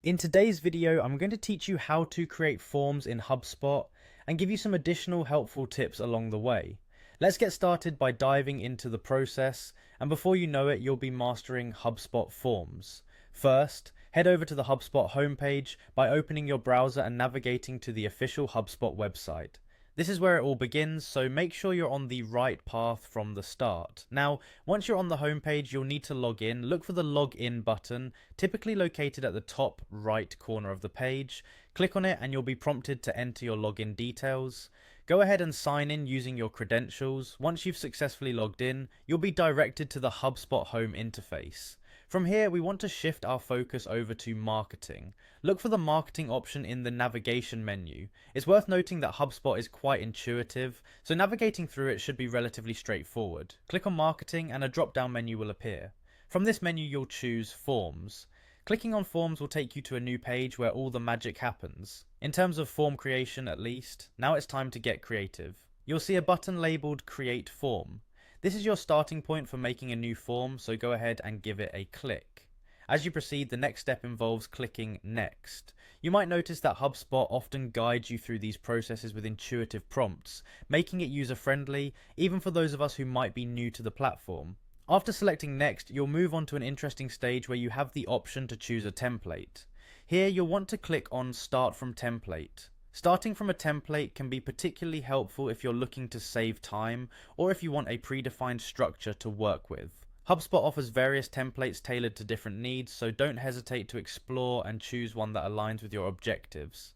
In today's video, I'm going to teach you how to create forms in HubSpot and give you some additional helpful tips along the way. Let's get started by diving into the process, and before you know it, you'll be mastering HubSpot forms. First, head over to the HubSpot homepage by opening your browser and navigating to the official HubSpot website. This is where it all begins, so make sure you're on the right path from the start. Now, once you're on the homepage, you'll need to log in. Look for the login button, typically located at the top right corner of the page. Click on it and you'll be prompted to enter your login details. Go ahead and sign in using your credentials. Once you've successfully logged in, you'll be directed to the HubSpot home interface. From here, we want to shift our focus over to marketing. Look for the marketing option in the navigation menu. It's worth noting that HubSpot is quite intuitive, so navigating through it should be relatively straightforward. Click on marketing and a drop-down menu will appear. From this menu, you'll choose Forms. Clicking on Forms will take you to a new page where all the magic happens. In terms of form creation at least, now it's time to get creative. You'll see a button labeled Create Form. This is your starting point for making a new form, so go ahead and give it a click. As you proceed, the next step involves clicking Next. You might notice that HubSpot often guides you through these processes with intuitive prompts, making it user-friendly, even for those of us who might be new to the platform. After selecting Next, you'll move on to an interesting stage where you have the option to choose a template. Here, you'll want to click on Start from Template. Starting from a template can be particularly helpful if you're looking to save time or if you want a predefined structure to work with. HubSpot offers various templates tailored to different needs, so don't hesitate to explore and choose one that aligns with your objectives.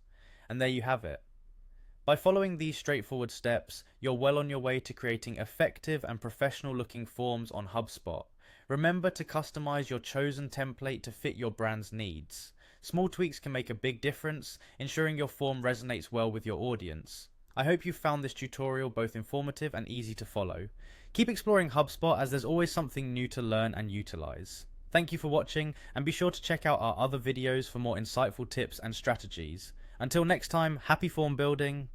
And there you have it. By following these straightforward steps, you're well on your way to creating effective and professional looking forms on HubSpot. Remember to customize your chosen template to fit your brand's needs. Small tweaks can make a big difference, ensuring your form resonates well with your audience. I hope you found this tutorial both informative and easy to follow. Keep exploring HubSpot as there's always something new to learn and utilize. Thank you for watching, and be sure to check out our other videos for more insightful tips and strategies. Until next time, happy form building.